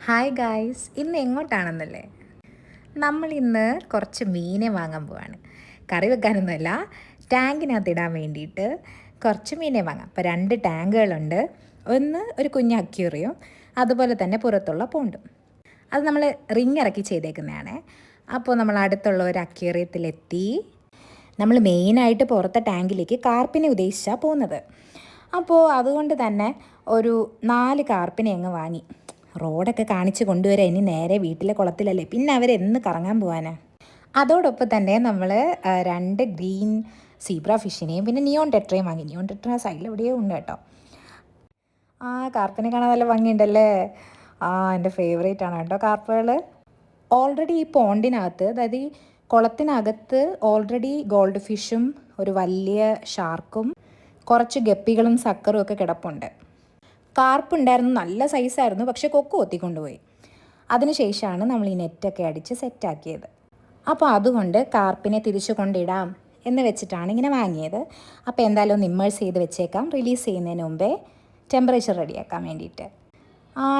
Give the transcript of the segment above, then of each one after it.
Hi guys, ഇന്ന് എങ്ങോട്ടാണെന്നല്ലേ? നമ്മളിന്ന് കുറച്ച് മീനെ വാങ്ങാൻ പോവാണ്. കറി വെക്കാനൊന്നുമല്ല, ടാങ്കിനകത്ത് ഇടാൻ വേണ്ടിയിട്ട് കുറച്ച് മീനെ വാങ്ങാം. അപ്പോൾ 2 ടാങ്കുകളുണ്ട്. ഒന്ന് ഒരു കുഞ്ഞ് അക്വേറിയം, അതുപോലെ തന്നെ പുറത്തുള്ള പോണ്ടും. അത് നമ്മൾ റിങ് ഇറക്കി ചെയ്തേക്കുന്നതാണ്. അപ്പോൾ നമ്മൾ അടുത്തുള്ള ഒരു അക്വേറിയത്തിലെത്തി. നമ്മൾ മെയിനായിട്ട് പുറത്തെ ടാങ്കിലേക്ക് കാർപ്പിനെ ഉദ്ദേശിച്ചാണ് പോകുന്നത്. അപ്പോൾ അതുകൊണ്ട് തന്നെ ഒരു 4 കാർപ്പിനെ അങ്ങ് വാങ്ങി. റോഡൊക്കെ കാണിച്ച് കൊണ്ടുവരാൻ, ഇനി നേരെ വീട്ടിലെ കുളത്തിലല്ലേ, പിന്നെ അവരെന്ന് കറങ്ങാൻ പോകാനാ. അതോടൊപ്പം തന്നെ നമ്മൾ 2 ഗ്രീൻ സീബ്ര ഫിഷിനെയും പിന്നെ നിയോൺ ടെട്രയും വാങ്ങി. നിയോൺ ടെട്ര സൈഡിൽ എവിടെയോ ഉണ്ട് കേട്ടോ. കാർപ്പിനെ കാണാൻ നല്ല ഭംഗിയുണ്ടല്ലേ. എൻ്റെ ഫേവറേറ്റ് ആണ് കേട്ടോ കാർപ്പുകൾ. ഓൾറെഡി ഈ പോണ്ടിനകത്ത്, അതായത് ഈ കുളത്തിനകത്ത് ഓൾറെഡി ഗോൾഡ് ഫിഷും ഒരു വലിയ ഷാർക്കും കുറച്ച് ഗപ്പികളും സക്കറും ഒക്കെ കിടപ്പുണ്ട്. കാർപ്പുണ്ടായിരുന്നു, നല്ല സൈസായിരുന്നു, പക്ഷേ കൊക്ക് കൊത്തിക്കൊണ്ടുപോയി. അതിനുശേഷമാണ് നമ്മൾ ഈ നെറ്റൊക്കെ അടിച്ച് സെറ്റാക്കിയത്. അപ്പോൾ അതുകൊണ്ട് കാർപ്പിനെ തിരിച്ചു കൊണ്ടിടാം എന്ന് വെച്ചിട്ടാണ് ഇങ്ങനെ വാങ്ങിയത്. അപ്പോൾ എന്തായാലും ഒന്ന് ഇമ്മേഴ്സ് ചെയ്ത് വെച്ചേക്കാം, റിലീസ് ചെയ്യുന്നതിന് മുമ്പേ ടെമ്പറേച്ചർ റെഡിയാക്കാൻ വേണ്ടിയിട്ട്.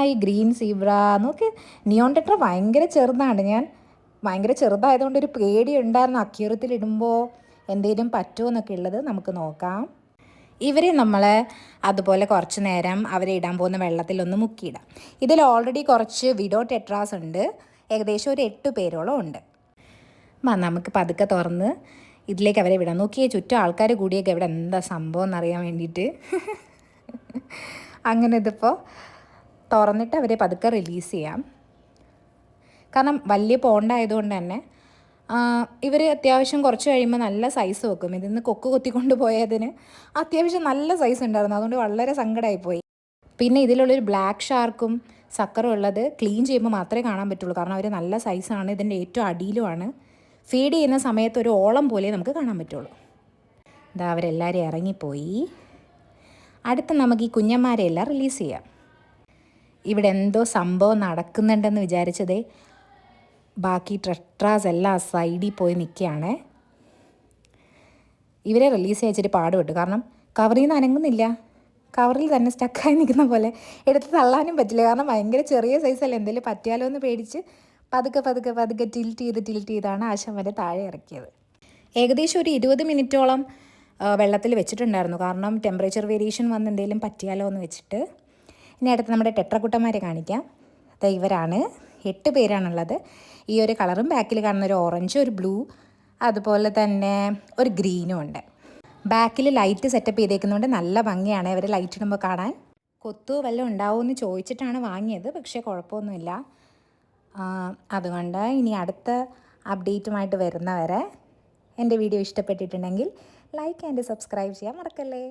ഈ ഗ്രീൻ സീബ്ര നോക്ക്, നിയോൺ ടെട്ര ഭയങ്കര ചെറുതാണ്. ഞാൻ ഭയങ്കര ചെറുതായതുകൊണ്ട് ഒരു പേടി ഉണ്ടായിരുന്നു അക്വേറിയത്തിലിടുമ്പോൾ എന്തെങ്കിലും പറ്റുമോ എന്നൊക്കെ ഉള്ളത്. നമുക്ക് നോക്കാം. ഇവരെ നമ്മൾ അതുപോലെ കുറച്ച് നേരം അവരെ ഇടാൻ പോകുന്ന വെള്ളത്തിലൊന്ന് മുക്കിയിടാം. ഇതിൽ ഓൾറെഡി കുറച്ച് വിഡോ ടെട്രാസ് ഉണ്ട്, ഏകദേശം ഒരു 8 പേരോളം ഉണ്ട്. നമുക്ക് പതുക്കെ തുറന്ന് ഇതിലേക്ക് അവരെ വിടാം. നോക്കിയേ, ചുറ്റും ആൾക്കാർ കൂടിയൊക്കെ ഇവിടെ എന്താ സംഭവം എന്നറിയാൻ വേണ്ടിയിട്ട്. അങ്ങനെ ഇതിപ്പോൾ തുറന്നിട്ട് അവരെ പതുക്കെ റിലീസ് ചെയ്യാം. കാരണം വലിയ പോണ്ടായതുകൊണ്ട് തന്നെ ഇവർ അത്യാവശ്യം കുറച്ച് കഴിയുമ്പോൾ നല്ല സൈസ് വെക്കും. ഇതിന്ന് കൊക്ക് കൊത്തിക്കൊണ്ട് പോയതിന് അത്യാവശ്യം നല്ല സൈസ് ഉണ്ടായിരുന്നു, അതുകൊണ്ട് വളരെ സങ്കടമായിപ്പോയി. പിന്നെ ഇതിലുള്ളൊരു ബ്ലാക്ക് ഷാർക്കും സക്കറും ഉള്ളത് ക്ലീൻ ചെയ്യുമ്പോൾ മാത്രമേ കാണാൻ പറ്റുള്ളൂ, കാരണം അവർ നല്ല സൈസാണ്. ഇതിൻ്റെ ഏറ്റവും അടിയിലുമാണ്. ഫീഡ് ചെയ്യുന്ന സമയത്ത് ഒരു ഓളം പോലെ നമുക്ക് കാണാൻ പറ്റുള്ളൂ. അവരെല്ലാവരും ഇറങ്ങിപ്പോയി. അടുത്ത നമുക്ക് ഈ കുഞ്ഞന്മാരെയെല്ലാം റിലീസ് ചെയ്യാം. ഇവിടെ എന്തോ സംഭവം നടക്കുന്നുണ്ടെന്ന് വിചാരിച്ചതേ, ബാക്കി ടെട്രാസ് എല്ലാം സൈഡിൽ പോയി നിൽക്കുകയാണ്. ഇവരെ റിലീസ് ചെയ്യിച്ചിട്ട് പാടുപെട്ടു, കാരണം കവറിൽ നിന്ന് അനങ്ങുന്നില്ല. കവറിൽ തന്നെ സ്റ്റക്കായി നിൽക്കുന്ന പോലെ, എടുത്ത് തള്ളാനും പറ്റില്ല, കാരണം ഭയങ്കര ചെറിയ സൈസല്ല. എന്തെങ്കിലും പറ്റിയാലോ എന്ന് പേടിച്ച് പതുക്കെ ടിൽറ്റ് ചെയ്താണ് ആശം വരെ താഴെ ഇറക്കിയത്. ഏകദേശം ഒരു 20 മിനിറ്റോളം വെള്ളത്തിൽ വെച്ചിട്ടുണ്ടായിരുന്നു, കാരണം ടെമ്പറേച്ചർ വേരിയേഷൻ വന്ന് എന്തെങ്കിലും പറ്റിയാലോ എന്ന് വെച്ചിട്ട്. ഇനി അടുത്ത് നമ്മുടെ ടെട്രക്കുട്ടന്മാരെ കാണിക്കാം. ഇവരാണ് 8 പേരാണുള്ളത്. ഈ ഒരു കളറും ബാക്കിൽ കാണുന്ന ഒരു ഓറഞ്ച്, ഒരു ബ്ലൂ, അതുപോലെ തന്നെ ഒരു ഗ്രീനും ഉണ്ട്. ബാക്കിൽ ലൈറ്റ് സെറ്റപ്പ് ചെയ്തേക്കുന്നതുകൊണ്ട് നല്ല ഭംഗിയാണ് ഇവർ ലൈറ്റ് ഇടുമ്പോൾ കാണാൻ. കൊത്തു വല്ലതും ഉണ്ടാവുമെന്ന് ചോദിച്ചിട്ടാണ് വാങ്ങിയത്, പക്ഷേ കുഴപ്പമൊന്നുമില്ല. അതുകൊണ്ട് ഇനി അടുത്ത അപ്ഡേറ്റുമായിട്ട് വരുന്നവരെ എൻ്റെ വീഡിയോ ഇഷ്ടപ്പെട്ടിട്ടുണ്ടെങ്കിൽ ലൈക്ക് ആൻഡ് സബ്സ്ക്രൈബ് ചെയ്യാൻ മറക്കല്ലേ.